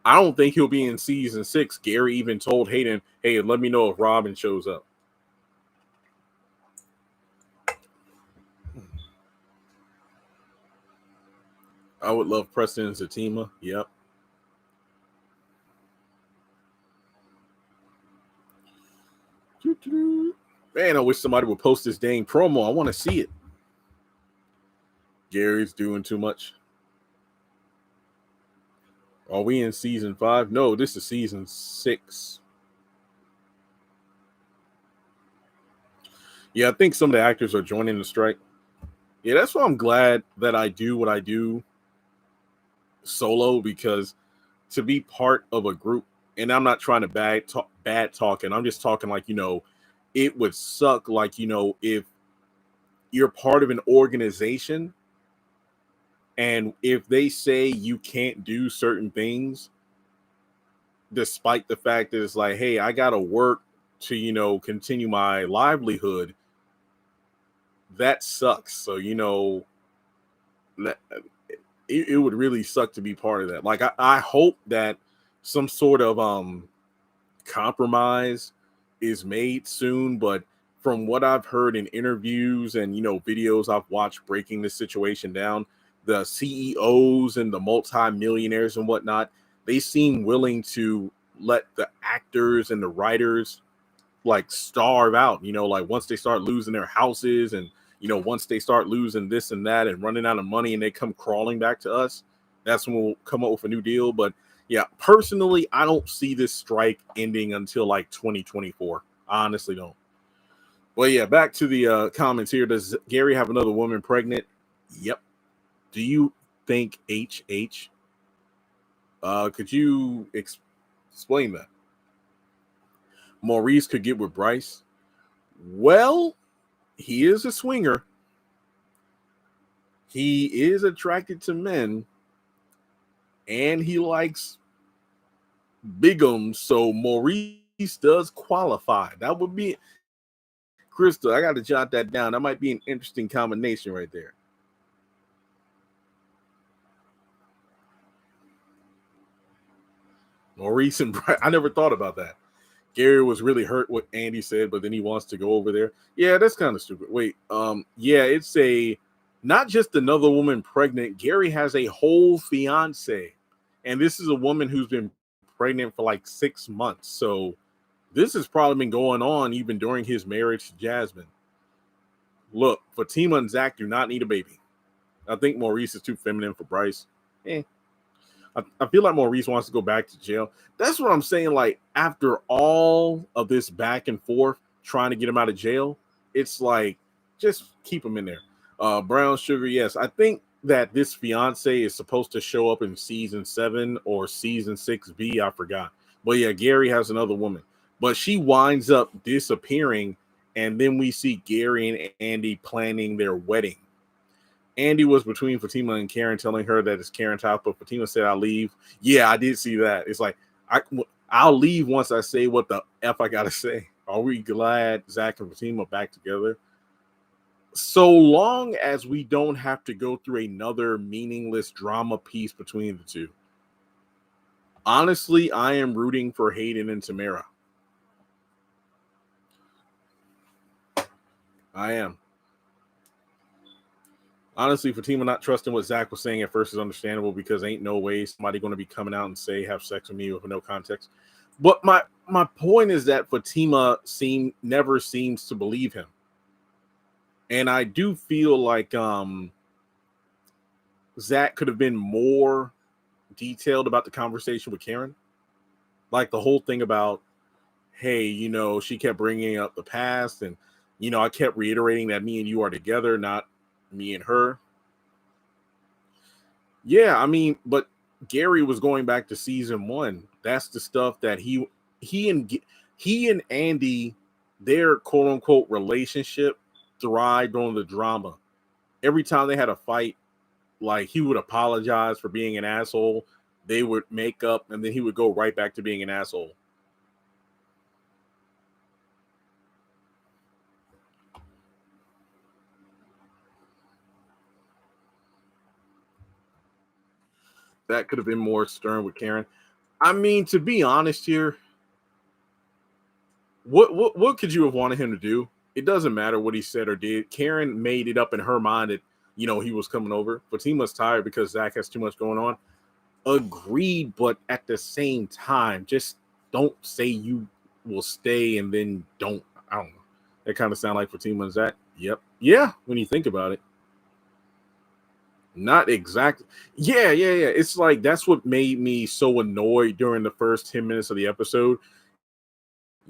I don't think he'll be in season 6. Gary even told Hayden, hey, let me know if Robin shows up. I would love Preston and Zatima. Yep. Man, I wish somebody would post this dang promo. I want to see it. Gary's doing too much. Are we in season 5? No, this is season 6. Yeah, I think some of the actors are joining the strike. Yeah, that's why I'm glad that I do what I do solo, because to be part of a group, and I'm not trying to bad talking, I'm just talking like, it would suck, like, if you're part of an organization and if they say you can't do certain things, despite the fact that it's like, hey, I got to work to, continue my livelihood. that sucks. So, that, it would really suck to be part of that. Like, I hope that some sort of compromise is made soon, but from what I've heard in interviews and videos I've watched breaking this situation down, the CEOs and the multi-millionaires and whatnot, they seem willing to let the actors and the writers like starve out, like once they start losing their houses and once they start losing this and that and running out of money and they come crawling back to us, that's when we'll come up with a new deal. But yeah, personally, I don't see this strike ending until like 2024. I honestly don't. Well, yeah, back to the comments here. Does Gary have another woman pregnant? Yep. Do you think HH? Could you explain that? Maurice could get with Bryce. Well, he is a swinger. He is attracted to men, and he likes bigums. So Maurice does qualify. That would be Crystal. I got to jot that down. That might be an interesting combination right there. Maurice and Bryce. I never thought about that. Gary was really hurt what Andy said, but then he wants to go over there. Yeah, that's kind of stupid. Wait, yeah, it's a not just another woman pregnant. Gary has a whole fiance, and this is a woman who's been pregnant for like 6 months. So this has probably been going on even during his marriage to Jasmine. Look, Fatima and Zach do not need a baby. I think Maurice is too feminine for Bryce. I feel like Maurice wants to go back to jail. That's what I'm saying. Like, after all of this back and forth trying to get him out of jail, it's like, just keep him in there. Brown Sugar, yes. I think that this fiance is supposed to show up in season 7 or season 6B. I forgot. But yeah, Gary has another woman. But she winds up disappearing. And then we see Gary and Andy planning their wedding. Andy was between Fatima and Karen, telling her that it's Karen's house, but Fatima said, "I'll leave." Yeah, I did see that. It's like, I'll leave once I say what the F I gotta say. Are we glad Zach and Fatima are back together? So long as we don't have to go through another meaningless drama piece between the two. Honestly, I am rooting for Hayden and Tamara. I am. Honestly, Fatima not trusting what Zach was saying at first is understandable because ain't no way somebody going to be coming out and say have sex with me with no context. But my point is that Fatima never seems to believe him, and I do feel like Zach could have been more detailed about the conversation with Karen, like the whole thing about, hey, she kept bringing up the past, and I kept reiterating that me and you are together, not me and her. Yeah, I mean, but Gary was going back to season 1. That's the stuff that he and Andy, their quote unquote relationship thrived on the drama. Every time they had a fight, like he would apologize for being an asshole, they would make up, and then he would go right back to being an asshole. That could have been more stern with Karen. I mean, to be honest here, what could you have wanted him to do? It doesn't matter what he said or did. Karen made it up in her mind that he was coming over. Fatima's tired because Zach has too much going on. Agreed, but at the same time, just don't say you will stay and then don't. I don't know. That kind of sound like Fatima and Zach. Yep. Yeah, when you think about it. Not exactly. Yeah, yeah, yeah. It's like that's what made me so annoyed during the first 10 minutes of the episode.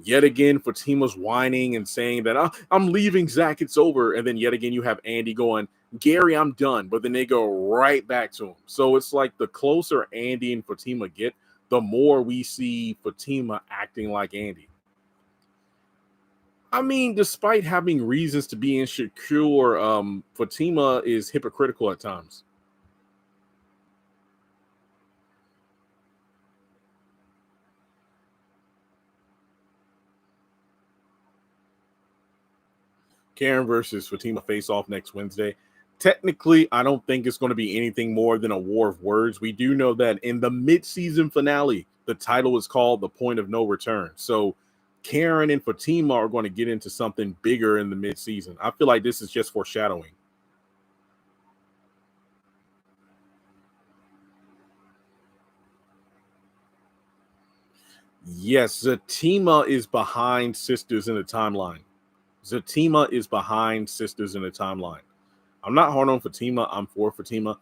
Yet again, Fatima's whining and saying that I'm leaving, Zach, it's over. And then yet again, you have Andy going, Gary, I'm done. But then they go right back to him. So it's like the closer Andy and Fatima get, the more we see Fatima acting like Andy. I mean, despite having reasons to be insecure, Fatima is hypocritical at times. Karen versus Fatima face off next Wednesday. Technically, I don't think it's going to be anything more than a war of words. We do know that in the mid-season finale, the title is called The Point of No Return. So Karen and Fatima are going to get into something bigger in the mid-season. I feel like this is just foreshadowing. Yes, Zatima is behind Sistas in the timeline. Zatima is behind Sistas in the timeline. I'm not hard on Fatima. I'm for Fatima.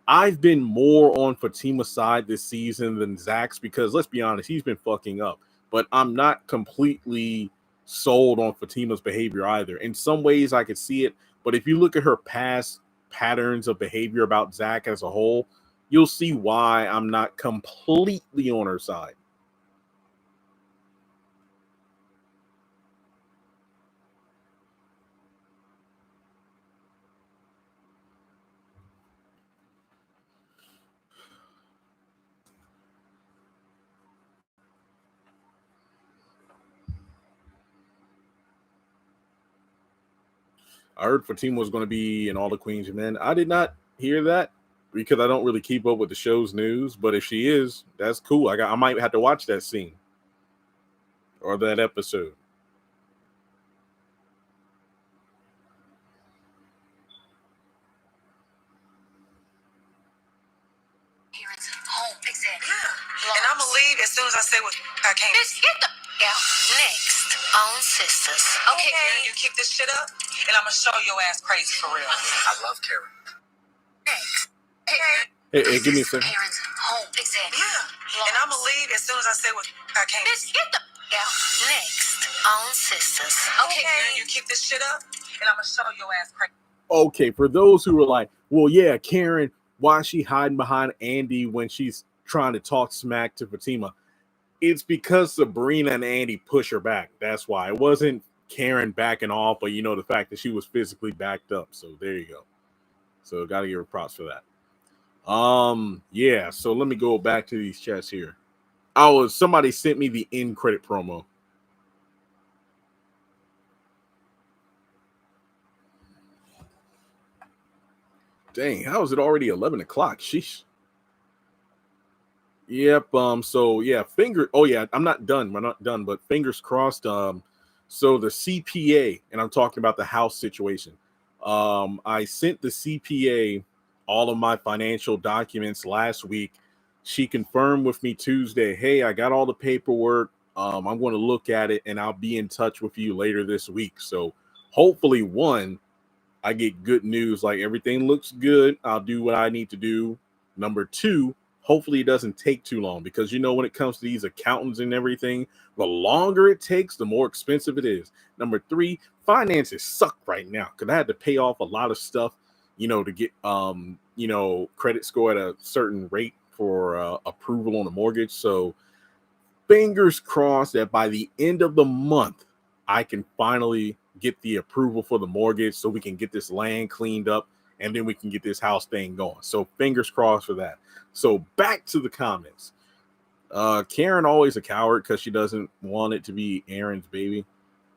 I've been more on Fatima's side this season than Zach's because, let's be honest, he's been fucking up. But I'm not completely sold on Fatima's behavior either. In some ways, I could see it. But if you look at her past patterns of behavior about Zach as a whole, you'll see why I'm not completely on her side. I heard Fatima was going to be in All the Queens of Men. I did not hear that because I don't really keep up with the show's news. But if she is, that's cool. I might have to watch that scene or that episode. And I'm gonna leave as soon as I say what I came. Bitch, get the out. Next on Sistas. Okay, Karen, you keep this shit up, and I'm gonna show your ass crazy for real. I love Karen. Next. Hey, give me a second. Parents home. Exactly. Yeah. And I'm gonna leave as soon as I say what I came. Bitch, get the out. Next on Sistas. Okay, Karen, you keep this shit up, and I'm gonna show your ass crazy. Okay, for those who were like, well, yeah, Karen, why is she hiding behind Andy when she's trying to talk smack to Fatima? It's because Sabrina and Andy push her back. That's why. It wasn't Karen backing off, but the fact that she was physically backed up. So there you go. So got to give her props for that. Yeah. So let me go back to these chats here. Somebody sent me the end credit promo. Dang, how is it already 11 o'clock? Sheesh. Yep. So yeah, I'm not done. We're not done, but fingers crossed. So the CPA, and I'm talking about the house situation. I sent the CPA all of my financial documents last week. She confirmed with me Tuesday, hey, I got all the paperwork. I'm going to look at it and I'll be in touch with you later this week. So hopefully, I get good news, like everything looks good. I'll do what I need to do. Number two, hopefully it doesn't take too long because when it comes to these accountants and everything, the longer it takes, the more expensive it is. Number three, finances suck right now because I had to pay off a lot of stuff, to get credit score at a certain rate for approval on a mortgage. So fingers crossed that by the end of the month, I can finally get the approval for the mortgage so we can get this land cleaned up and then we can get this house thing going. So fingers crossed for that. So back to the comments. Karen always a coward because she doesn't want it to be Aaron's baby.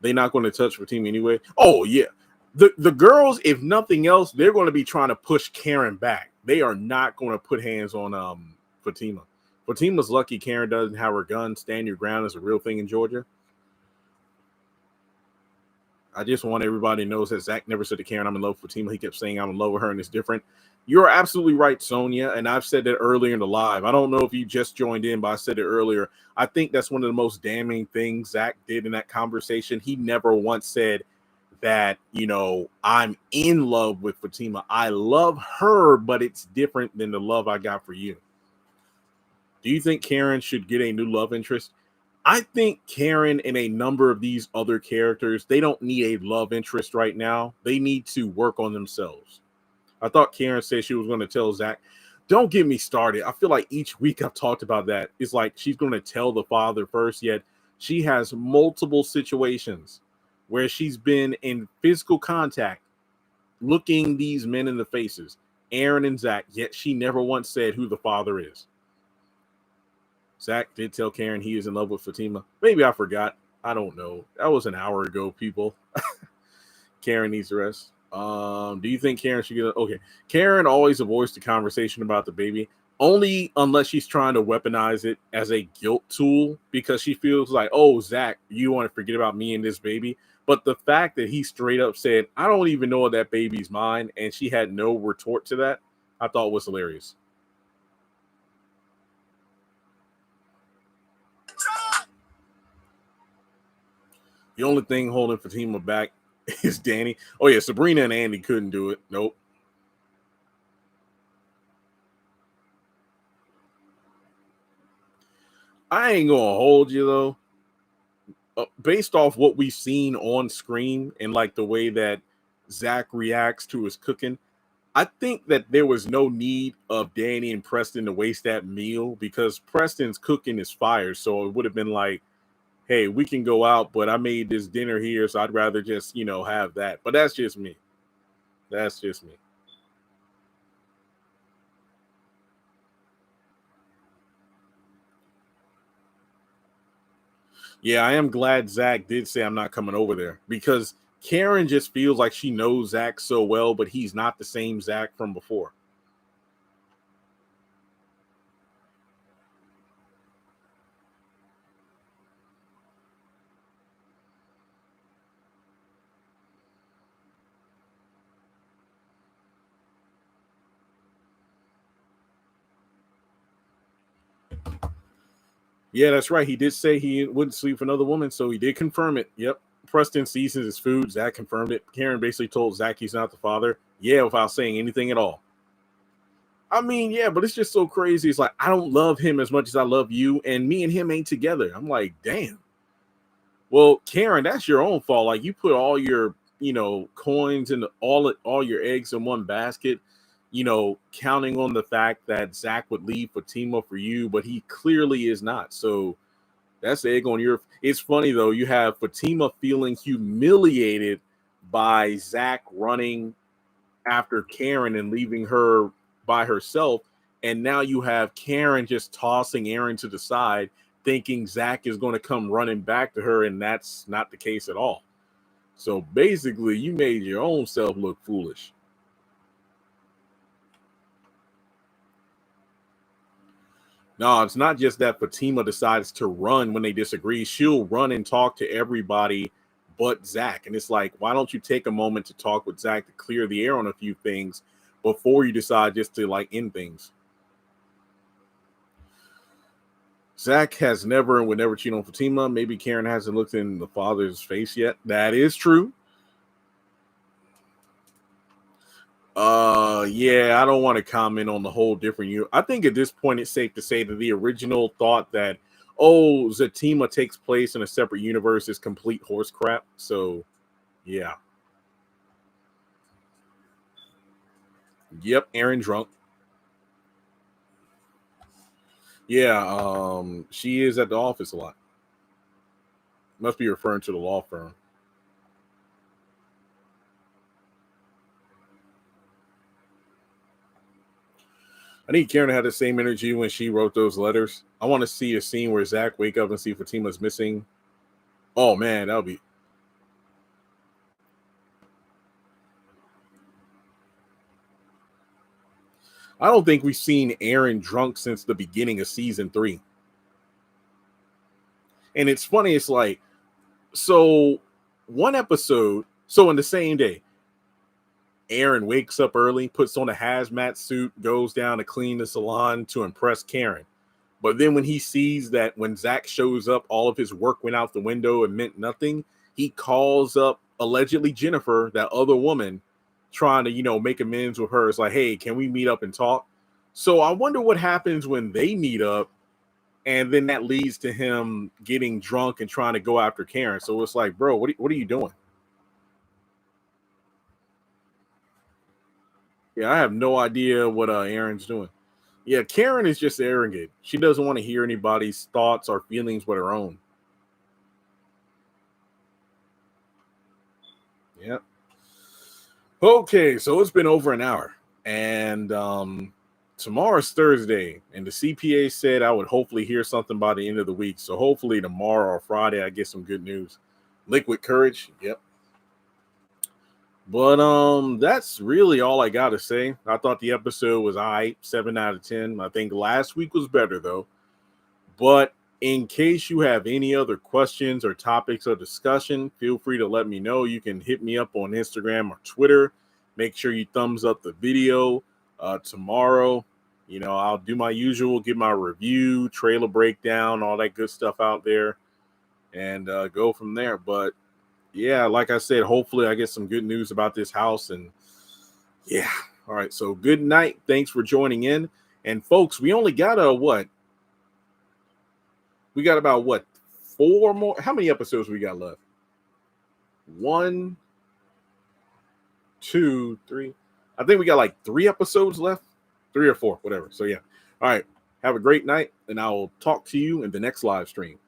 They're not going to touch Fatima anyway. Oh yeah. The girls, if nothing else, they're going to be trying to push Karen back. They are not going to put hands on Fatima. Fatima's lucky Karen doesn't have her gun. Stand your ground is a real thing in Georgia. I just want everybody to know that Zach never said to Karen, I'm in love with Fatima. He kept saying I'm in love with her and it's different. You're absolutely right, Sonia. And I've said that earlier in the live. I don't know if you just joined in, but I said it earlier. I think that's one of the most damning things Zach did in that conversation. He never once said that, I'm in love with Fatima. I love her, but it's different than the love I got for you. Do you think Karen should get a new love interest? I think Karen and a number of these other characters, they don't need a love interest right now. They need to work on themselves. I thought Karen said she was going to tell Zach. Don't get me started. I feel like each week I've talked about that. It's like she's going to tell the father first, yet she has multiple situations where she's been in physical contact looking these men in the faces, Aaron and Zach, yet she never once said who the father is. Zach did tell Karen he is in love with Fatima. Maybe I forgot. I don't know. That was an hour ago, people. Karen needs to rest. Do you think Karen should get okay? Karen always avoids the conversation about the baby, only unless she's trying to weaponize it as a guilt tool because she feels like, oh, Zach, you want to forget about me and this baby. But the fact that he straight up said, I don't even know if that baby's mine, and she had no retort to that, I thought was hilarious. The only thing holding Fatima back is Danni. Oh, yeah, Sabrina and Andy couldn't do it. Nope. I ain't gonna hold you though. Based off what we've seen on screen and like the way that Zach reacts to his cooking, I think that there was no need of Danni and Preston to waste that meal because Preston's cooking is fire. So it would have been like, hey, we can go out, but I made this dinner here, so I'd rather just, have that. But that's just me. That's just me. Yeah, I am glad Zach did say I'm not coming over there because Karen just feels like she knows Zach so well, but he's not the same Zach from before. Yeah, that's right. He did say he wouldn't sleep with another woman, so he did confirm it. Yep. Preston seasons his food. Zach confirmed it. Karen basically told Zach he's not the father. Yeah, without saying anything at all. I mean, yeah, but it's just so crazy. It's like, I don't love him as much as I love you, and me and him ain't together. I'm like, damn. Well, Karen, that's your own fault. Like, you put all your, coins and all your eggs in one basket, counting on the fact that Zach would leave Fatima for you, but he clearly is not. So that's the egg on your. It's funny though. You have Fatima feeling humiliated by Zach running after Karen and leaving her by herself, and now you have Karen just tossing Aaron to the side, thinking Zach is going to come running back to her, and that's not the case at all. So basically, you made your own self look foolish. No, it's not just that Fatima decides to run when they disagree. She'll run and talk to everybody but Zach. And it's like, why don't you take a moment to talk with Zach to clear the air on a few things before you decide just to like end things? Zach has never and would never cheat on Fatima. Maybe Karen hasn't looked in the father's face yet. That is true. Yeah, I don't want to comment on the whole different you. I think at this point it's safe to say that the original thought that Zatima takes place in a separate universe is complete horse crap. So yeah. Yep, Aaron drunk. Yeah, she is at the office a lot. Must be referring to the law firm. I need Karen to have the same energy when she wrote those letters. I want to see a scene where Zach wake up and see Fatima's missing. Oh man, that would be. I don't think we've seen Aaron drunk since the beginning of season 3. And it's funny, it's like, so one episode, so in the same day, Aaron wakes up early, puts on a hazmat suit, goes down to clean the salon to impress Karen. But then when he sees that when Zach shows up, all of his work went out the window and meant nothing, he calls up allegedly Jennifer, that other woman, trying to, make amends with her. It's like, hey, can we meet up and talk? So I wonder what happens when they meet up, and then that leads to him getting drunk and trying to go after Karen. So it's like, bro, what are you doing? Yeah, I have no idea what Aaron's doing. Yeah, Karen is just arrogant. She doesn't want to hear anybody's thoughts or feelings but her own. Yeah. Okay, so it's been over an hour, and tomorrow's Thursday, and the CPA said I would hopefully hear something by the end of the week. So hopefully tomorrow or Friday I get some good news. Liquid courage. Yep. But that's really all I gotta say. I thought the episode was all right, 7 out of 10. I think last week was better though. But in case you have any other questions or topics of discussion, feel free to let me know. You can hit me up on Instagram or Twitter. Make sure you thumbs up the video. Tomorrow, I'll do my usual, give my review, trailer breakdown, all that good stuff out there, and go from there. But yeah, like I said, hopefully I get some good news about this house. And yeah, all right. So good night. Thanks for joining in. And folks, we only got we got about 4 more. How many episodes we got left? 1, 2, 3. I think we got like 3 episodes left, 3 or 4, whatever. So yeah. All right. Have a great night, and I will talk to you in the next live stream.